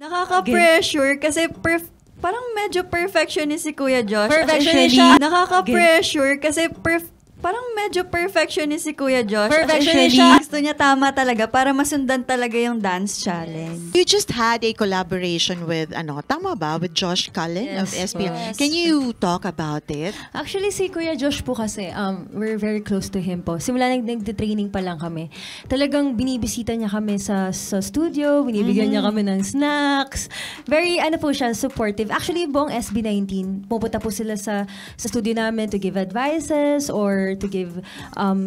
Nakaka-pressure kasi parang medyo perfectionist si Kuya Josh. Perfectionist siya. Nakaka-pressure kasi parang medyo perfectionist si Kuya Josh. Perfectionist siya. Gusto niya tama talaga para masundan talaga yung dance challenge. You just had a collaboration with, tama ba? With Josh Cullen of SPM. Yes. Can you talk about it? Actually, si Kuya Josh po kasi, we're very close to him po. Simula nag-training pa lang kami. Talagang binibisita niya kami sa studio, binibigyan niya kami ng snacks. Very, po siya, supportive. Actually, buong SB19, pupunta po sila sa studio namin to give advices or to give,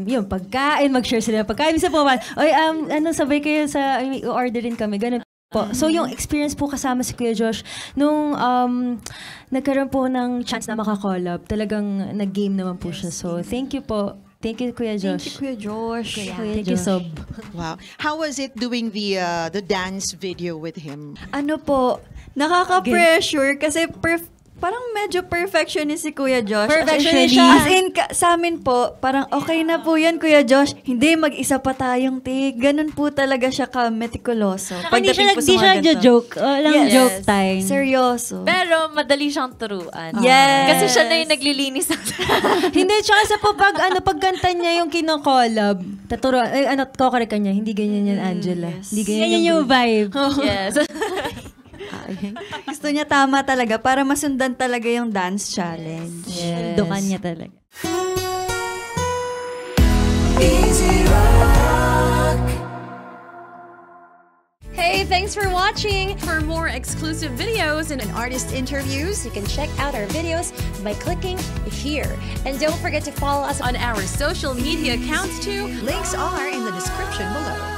yung pagkain, mag-share sila ng pagkain. Minsan po, sabay kayo orderin kami, ganun po. So, yung experience po kasama si Kuya Josh, nung nagkaroon po ng chance na makakollab, talagang nag-game naman po siya. So, thank you po. Thank you, Kuya Josh. Thank you, Kuya Josh. Thank you, Sob. Wow. How was it doing the dance video with him? Nakaka-pressure kasi parang medyo perfectionist si Kuya Josh. Perfectionist siya. As in, sa amin po, parang okay na po yan, Kuya Josh. Hindi, mag-isa pa tayong take. Ganun po talaga siya ka-meticuloso. Hindi siya nagja-joke. Walang joke time. Seryoso. Pero madali siyang turuan. Yes. Kasi siya na yung naglilinis. Hindi, tsaka sa pagkanta niya yung kino-collab, kokorek ka niya, hindi ganyan yan, Angela. Hindi ganyan yung vibe. Yes. Gusto niya tama talaga para masundan talaga yung dance challenge. Yes. Dukan niya talaga. Hey, thanks for watching! For more exclusive videos and artist interviews, you can check out our videos by clicking here. And don't forget to follow us on our social media accounts too. Links are in the description below.